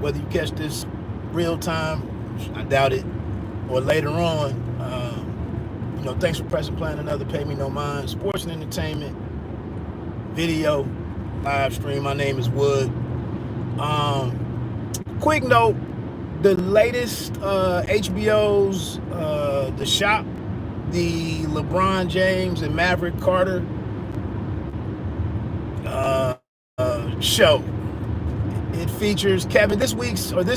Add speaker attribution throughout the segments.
Speaker 1: whether you catch this real time, I doubt it, or later on. Thanks for pressing play on another Pay Me No Mind sports and entertainment video live stream. My name is Wood. Quick note: the latest HBO's The Shop, the LeBron James and Maverick Carter show. It features Kevin. This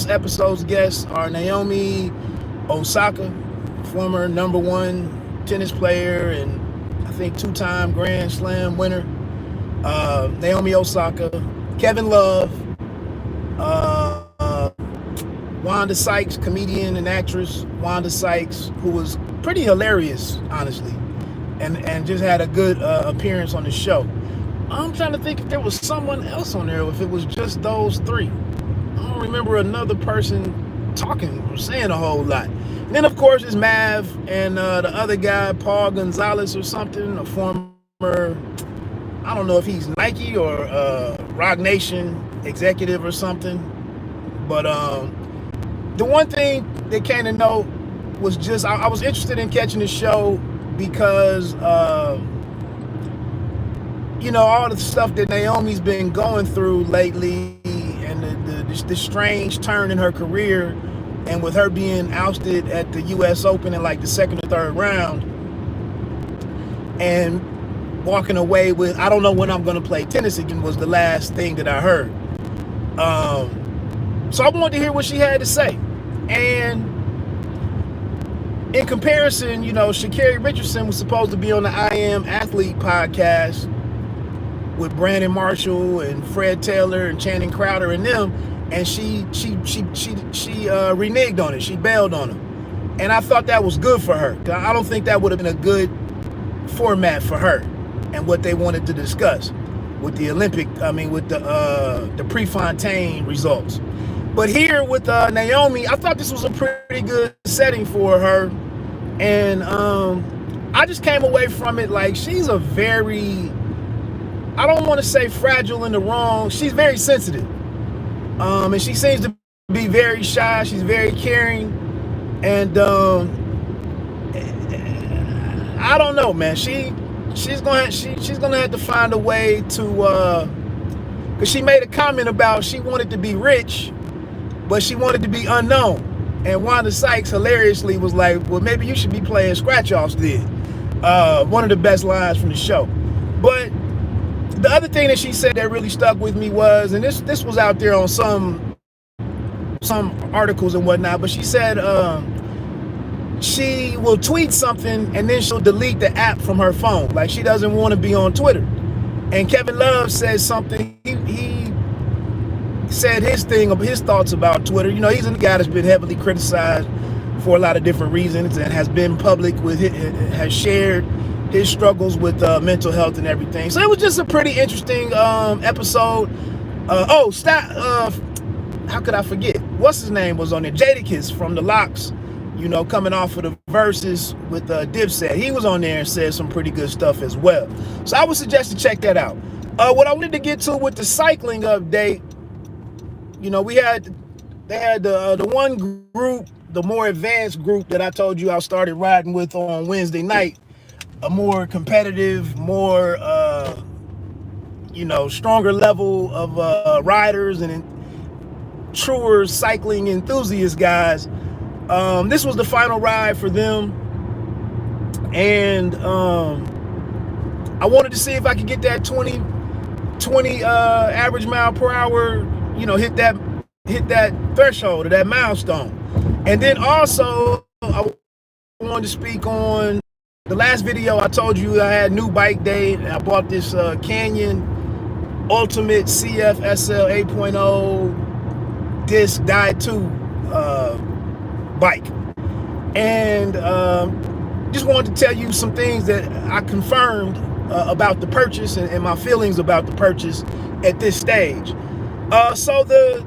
Speaker 1: episode's guests are Naomi Osaka, former #1 tennis player and I think 2-time Grand Slam winner. Naomi Osaka, Kevin Love, Wanda Sykes, comedian and actress Wanda Sykes, who was pretty hilarious, honestly, and just had a good appearance on the show. I'm trying to think if there was someone else on there, or if it was just those three. I don't remember another person talking or saying a whole lot. And then, of course, it's Mav and the other guy, Paul Gonzalez or something, a former, I don't know if he's Nike or Roc Nation executive or something. But the one thing that came to note was just, I was interested in catching the show because, all the stuff that Naomi's been going through lately and the strange turn in her career, and with her being ousted at the U.S. Open in like the second or third round and walking away with, I don't know when I'm going to play tennis again, was the last thing that I heard. So I wanted to hear what she had to say. And in comparison, Sha'Carri Richardson was supposed to be on the I Am Athlete podcast with Brandon Marshall and Fred Taylor and Channing Crowder and them, and she reneged on it. She bailed on him, and I thought that was good for her. I don't think that would have been a good format for her and what they wanted to discuss with the with the Prefontaine results. But here with Naomi, I thought this was a pretty good setting for her, and I just came away from it like she's a very, I don't want to say fragile in the wrong, she's very sensitive. And she seems to be very shy. She's very caring, and I don't know, man. She's gonna have to find a way to, because she made a comment about she wanted to be rich, but she wanted to be unknown. And Wanda Sykes hilariously was like, "Well, maybe you should be playing scratch-offs then." One of the best lines from the show. But the other thing that she said that really stuck with me was, and this was out there on some articles and whatnot, but she said she will tweet something and then she'll delete the app from her phone. Like, she doesn't want to be on Twitter. And Kevin Love said something. He said his thoughts about Twitter. He's a guy that's been heavily criticized for a lot of different reasons and has been public with it, has shared his struggles with mental health and everything. So it was just a pretty interesting episode. How could I forget? What's his name was on there? Jadakiss from the Locks, coming off of the verses with Dipset. He was on there and said some pretty good stuff as well. So I would suggest to check that out. What I wanted to get to with the cycling update, they had the one group, the more advanced group that I told you I started riding with on Wednesday night. A more competitive, more stronger level of riders and truer cycling enthusiast guys. This was the final ride for them, and I wanted to see if I could get that 20 average mile per hour, hit that threshold or that milestone. And then also I wanted to speak on the last video. I told you I had new bike day, and I bought this Canyon Ultimate CF SL 8.0 disc die 2 bike, and just wanted to tell you some things that I confirmed about the purchase and my feelings about the purchase at this stage. So the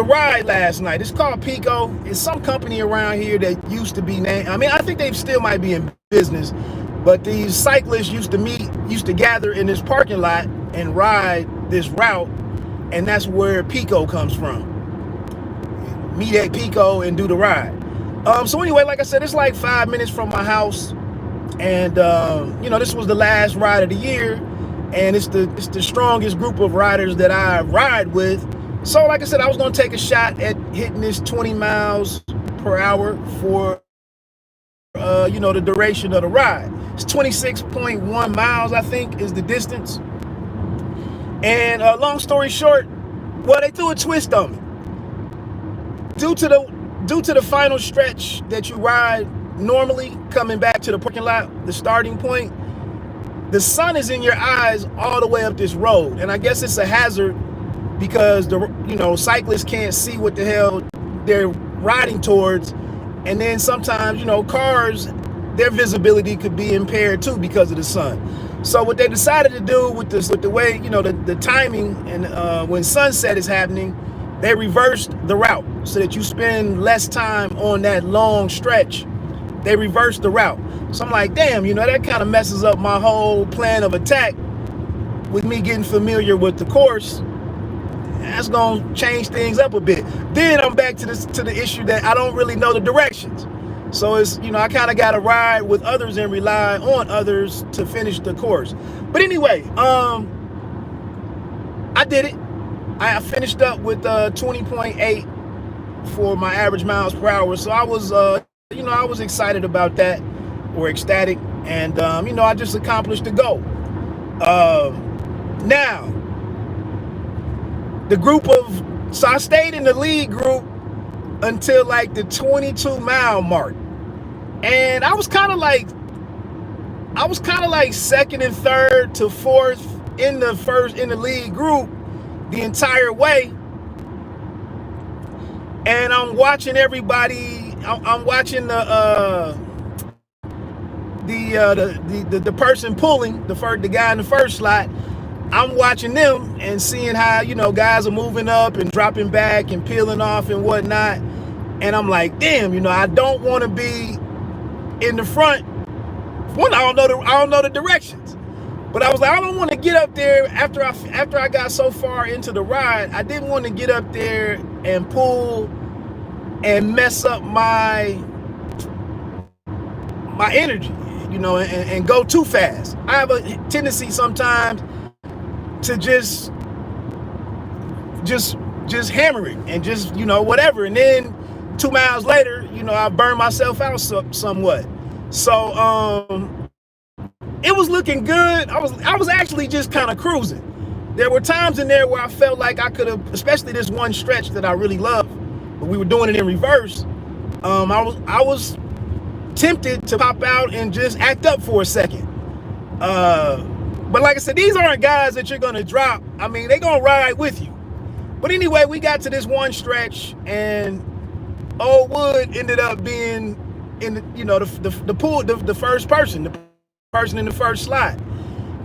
Speaker 1: ride last night, it's called PECo. It's some company around here that used to be named, I think they still might be in business, but these cyclists used to gather in this parking lot and ride this route, and that's where PECo comes from. meet at PECo and do the ride. So anyway, like I said, it's like 5 minutes from my house, and you know, this was the last ride of the year, and it's the strongest group of riders that I ride with. So like I said, I was gonna take a shot at hitting this 20 miles per hour for you know, the duration of the ride. It's 26.1 miles, I think, is the distance. And long story short, well, they threw a twist on me. Due to the final stretch that you ride normally, coming back to the parking lot, the starting point, the sun is in your eyes all the way up this road. And I guess it's a hazard because cyclists can't see what the hell they're riding towards. And then sometimes, you know, cars, their visibility could be impaired too because of the sun. So what they decided to do with the way, you know, the timing, and when sunset is happening, they reversed the route so that you spend less time on that long stretch. They reversed the route. So I'm like, damn, you know, that kind of messes up my whole plan of attack with me getting familiar with the course. That's gonna change things up a bit. Then I'm back to the issue that I don't really know the directions. So it's, you know, I kind of got to ride with others and rely on others to finish the course. But anyway, I did it. I finished up with 20.8 for my average miles per hour. So I was, you know, I was excited about that, or ecstatic. And, you know, I just accomplished the goal. Now, so I stayed in the lead group until like the 22-mile mark. And I was kind of like second and third to fourth in the lead group the entire way. And I'm watching everybody. I'm watching the person pulling the guy in the first slot. I'm watching them and seeing how, you know, guys are moving up and dropping back and peeling off and whatnot. And I'm like, damn, you know, I don't want to be in the front. One, I don't know the directions. But I was like, I don't want to get up there after I got so far into the ride. I didn't want to get up there and pull and mess up my energy, you know, and go too fast. I have a tendency sometimes to just hammer it and just, you know, whatever. And then 2 miles later, you know, I burned myself out somewhat. So it was looking good. I was actually just kind of cruising. There were times in there where I felt like I could have, especially this one stretch that I really love, but we were doing it in reverse. I was tempted to pop out and just act up for a second. But like I said, these aren't guys that you're gonna drop. I mean, they're gonna ride with you. But anyway, we got to this one stretch, and Old Wood ended up being in the, you know, the pool, the first person, the person in the first slot.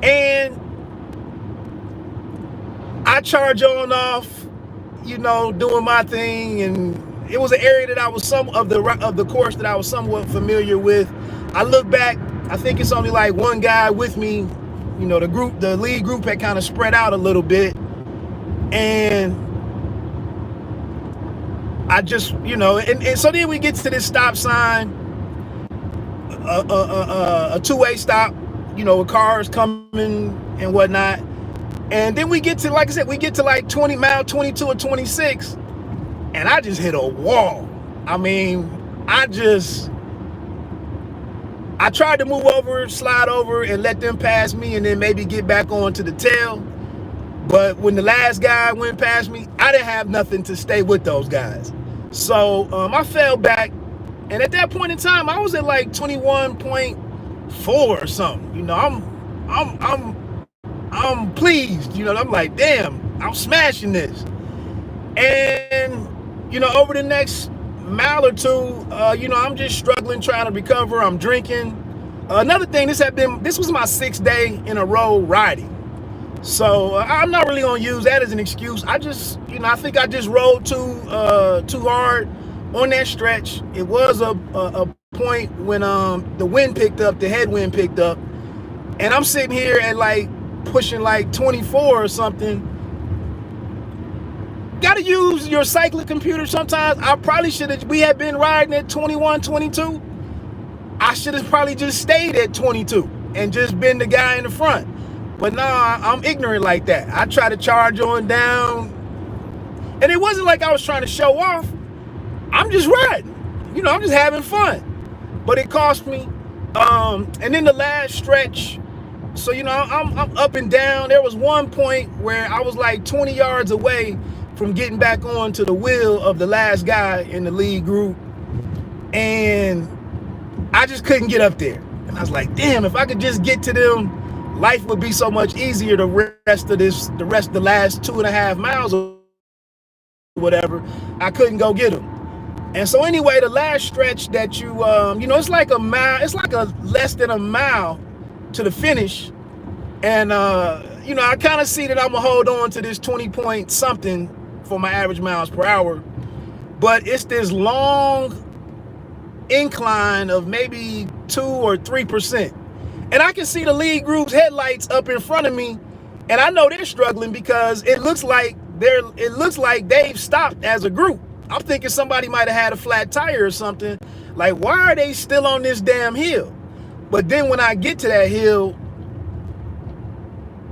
Speaker 1: And I charge on off, you know, doing my thing, and it was an area that I was of the course that I was somewhat familiar with. I look back, I think it's only like one guy with me. You know, the lead group had kind of spread out a little bit, and I just, you know, and so then we get to this stop sign, a two-way stop, you know, with cars coming and whatnot. And then we get to, like I said, we get to like mile 22 or 26, and I just hit a wall. I mean, I tried to move over, slide over, and let them pass me, and then maybe get back onto the tail. But when the last guy went past me, I didn't have nothing to stay with those guys. So I fell back, and at that point in time, I was at like 21.4 or something. You know, I'm pleased. You know, I'm like, damn, I'm smashing this. And you know, over the next mile or two, you know, I'm just struggling, trying to recover. I'm drinking. Another thing, this was my 6th day in a row riding. So I'm not really gonna use that as an excuse. I just, you know, I think I just rode too hard on that stretch. It was a point when the wind picked up, the headwind picked up, and I'm sitting here at like pushing like 24 or something. Gotta use your cycling computer sometimes. I probably should have, we had been riding at 21, 22. I should have probably just stayed at 22 and just been the guy in the front. But nah, I'm ignorant like that. I try to charge on down. And it wasn't like I was trying to show off. I'm just riding. You know, I'm just having fun. But it cost me. And then the last stretch, so, you know, I'm up and down. There was one point where I was like 20 yards away from getting back on to the wheel of the last guy in the lead group. And I just couldn't get up there. And I was like, damn, if I could just get to them, life would be so much easier the rest of the last 2.5 miles or whatever. I couldn't go get them. And so anyway, the last stretch that you know, it's like a mile, it's like a less than a mile to the finish. And you know, I kind of see that I'm gonna hold on to this 20 point something for my average miles per hour, but it's this long incline of maybe 2 or 3%. And I can see the lead group's headlights up in front of me, and I know they're struggling because it looks like they've stopped as a group. I'm thinking somebody might have had a flat tire or something. Like, why are they still on this damn hill? But then when I get to that hill,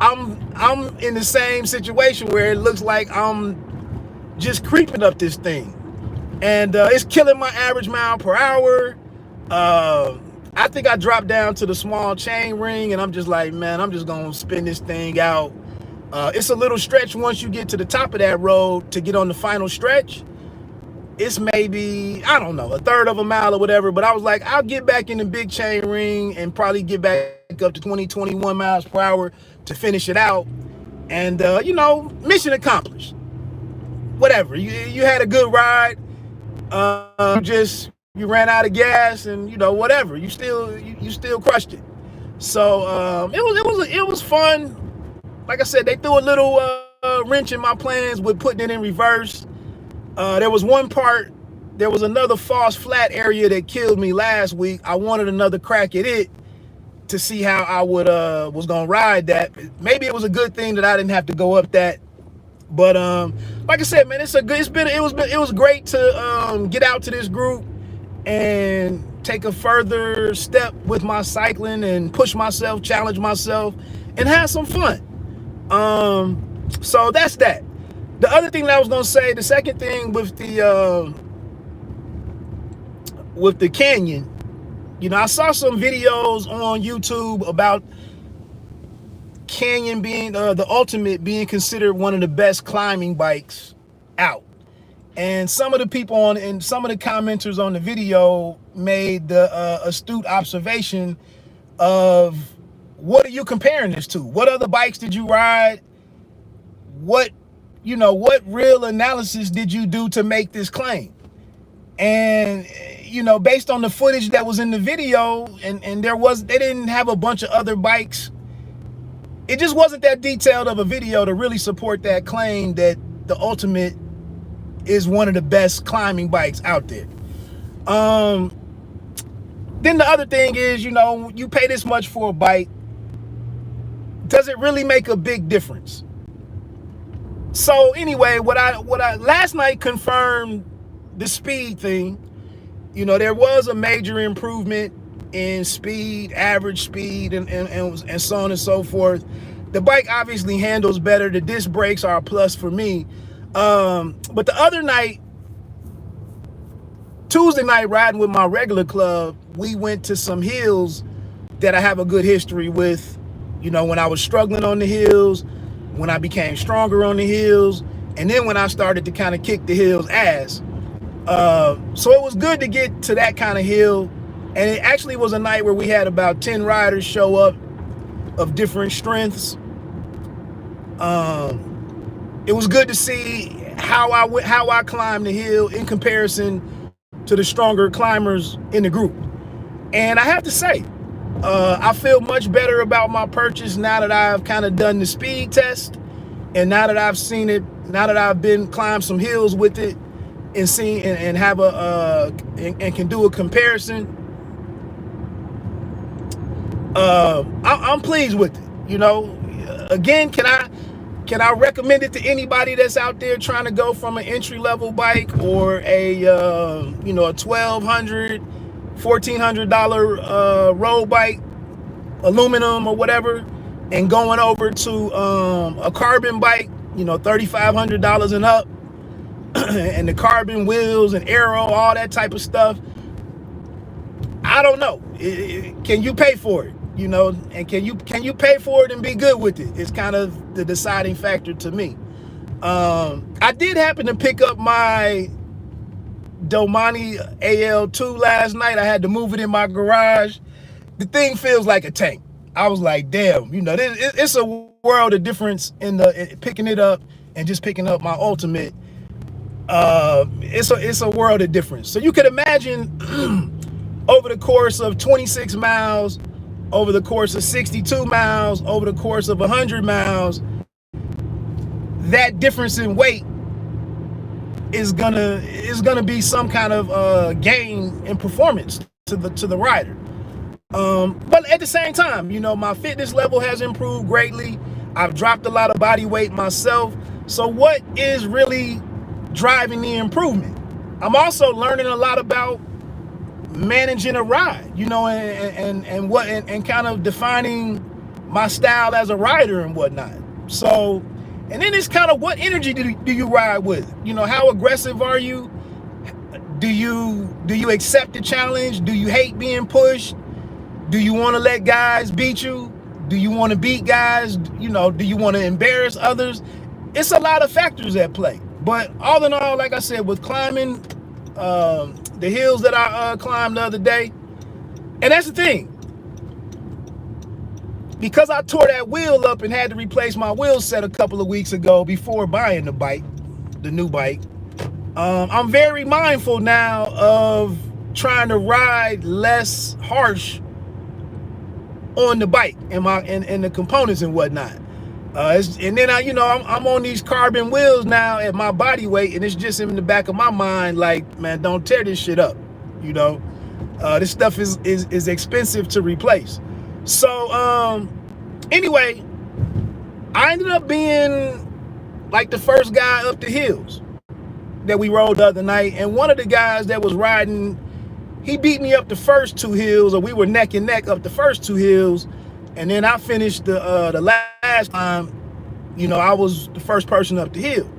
Speaker 1: I'm in the same situation where it looks like I'm just creeping up this thing. And it's killing my average mile per hour. I think I dropped down to the small chain ring, and I'm just like, man, I'm just gonna spin this thing out. It's a little stretch once you get to the top of that road to get on the final stretch. It's maybe, I don't know, 1/3 of a mile or whatever, but I was like, I'll get back in the big chain ring and probably get back up to 20, 21 miles per hour to finish it out. And, you know, mission accomplished. Whatever, you had a good ride, you ran out of gas, and, you know, whatever, you still crushed it. So it was fun. Like I said, they threw a little wrench in my plans with putting it in reverse. There was another false flat area that killed me last week. I wanted another crack at it to see how I was gonna ride that. Maybe it was a good thing that I didn't have to go up that. But like I said, man, it was great to get out to this group and take a further step with my cycling and push myself, challenge myself, and have some fun. So that's that. The other thing that I was gonna say, the second thing with the Canyon, you know, I saw some videos on YouTube about Canyon being the Ultimate being considered one of the best climbing bikes out. And some of the people and some of the commenters on the video made the astute observation of, what are you comparing this to? What other bikes did you ride? What real analysis did you do to make this claim? And, you know, based on the footage that was in the video, and they didn't have a bunch of other bikes. It just wasn't that detailed of a video to really support that claim that the Ultimate is one of the best climbing bikes out there. Then the other thing is, you know, you pay this much for a bike, does it really make a big difference? So anyway, what I last night confirmed the speed thing. You know, there was a major improvement in speed, average speed, and so on and so forth. The bike obviously handles better. The disc brakes are a plus for me. But the other night, Tuesday night, riding with my regular club, we went to some hills that I have a good history with. You know, when I was struggling on the hills, when I became stronger on the hills, and then when I started to kind of kick the hill's ass. So it was good to get to that kind of hill. And it actually was a night where we had about 10 riders show up of different strengths. It was good to see how I climbed the hill in comparison to the stronger climbers in the group. And I have to say, I feel much better about my purchase now that I've kind of done the speed test, and now that I've seen it, now that I've climbed some hills with it, and seen and have and can do a comparison. I'm pleased with it. You know, again, can Can I recommend it to anybody that's out there trying to go from an entry-level bike or a a $1,200, $1,400 road bike, aluminum or whatever, and going over to a carbon bike, $3,500 and up, and the carbon wheels and aero, all that type of stuff? I don't know. Can you pay for it? And can you pay for it and be good with it? It's kind of the deciding factor to me. I did happen to pick up my Domani AL2 last night. I had to move it in my garage. The thing feels like a tank. I was like, damn, it's a world of difference in picking it up and just picking up my Ultimate. It's a world of difference. So you could imagine over the course of 26 miles, over the course of 62 miles, over the course of 100 miles, that difference in weight is gonna be some kind of gain in performance to the rider. But at the same time, my fitness level has improved greatly. I've dropped a lot of body weight myself. So what is really driving the improvement? I'm also learning a lot about managing a ride, and kind of defining my style as a rider and whatnot. So, and then it's kind of, what energy do you ride with? How aggressive are you? Do you accept the challenge? Do you hate being pushed? Do you want to let guys beat you? Do you want to beat guys? Do you want to embarrass others? It's a lot of factors at play. But all in all, like I said, with climbing, the hills that I climbed the other day, and that's the thing, because I tore that wheel up and had to replace my wheel set a couple of weeks ago before buying the new bike, I'm very mindful now of trying to ride less harsh on the bike and the components and whatnot. And then I'm on these carbon wheels now at my body weight, and it's just in the back of my mind, like, man, don't tear this shit up. This stuff is expensive to replace. So anyway, I ended up being like the first guy up the hills that we rode the other night, and one of the guys that was riding, he beat me up the first two hills, or we were neck and neck up the first two hills. And then I finished the last time, I was the first person up the hill.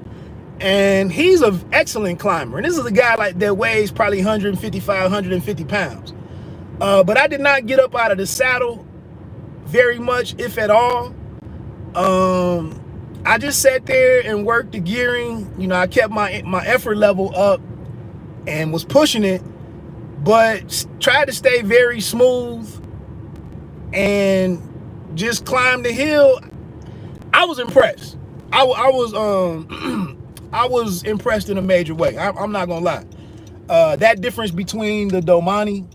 Speaker 1: And he's an excellent climber. And this is a guy like that weighs probably 155, 150 pounds. But I did not get up out of the saddle very much, if at all. I just sat there and worked the gearing. I kept my effort level up and was pushing it, but tried to stay very smooth and just climb the hill. I was impressed. I was impressed in a major way. I'm not gonna lie. That difference between the Domani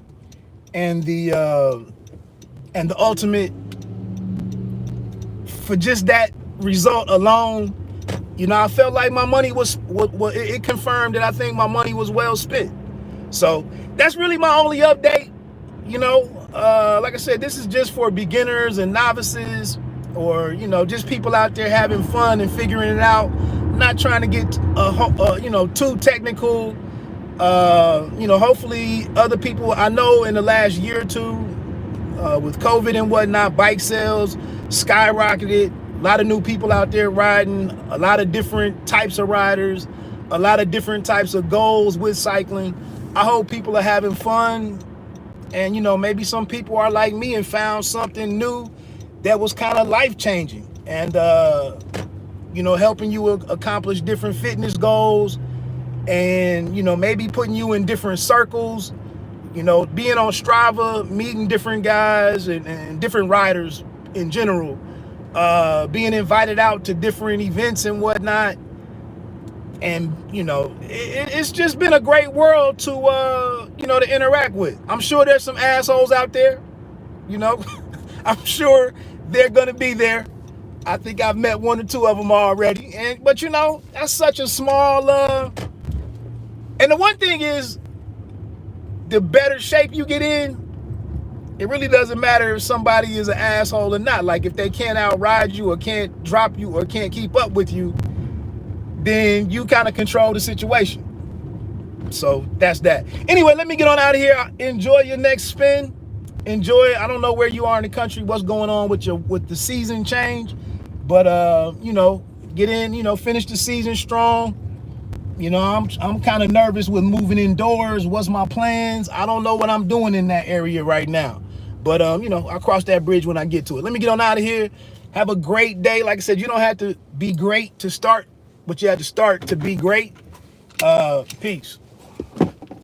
Speaker 1: and the Ultimate, for just that result alone, I felt like my money was it confirmed that I think my money was well spent. So that's really my only update. Like I said, this is just for beginners and novices, or just people out there having fun and figuring it out. I'm not trying to get too technical. Hopefully other people, I know in the last year or two, with COVID and whatnot, bike sales skyrocketed. A lot of new people out there riding, a lot of different types of riders, a lot of different types of goals with cycling. I hope people are having fun, and maybe some people are like me and found something new that was kind of life-changing, and helping you accomplish different fitness goals, and maybe putting you in different circles, being on Strava, meeting different guys and different riders in general, being invited out to different events and whatnot. And it's just been a great world to to interact with. I'm sure there's some assholes out there, I'm sure they're gonna be there. I think I've met one or two of them already, but that's such a small and the one thing is, the better shape you get in, It really doesn't matter if somebody is an asshole or not. Like if they can't outride you or can't drop you or can't keep up with you, then you kind of control the situation. So that's that. Anyway, let me get on out of here. Enjoy your next spin. Enjoy. I don't know where you are in the country, what's going on with the season change, but you know, get in, you know, finish the season strong. You know, I'm kind of nervous with moving indoors. What's my plans? I don't know what I'm doing in that area right now. But you know, I'll cross that bridge when I get to it. Let me get on out of here. Have a great day. Like I said, you don't have to be great to start, but you have to start to be great. Peace.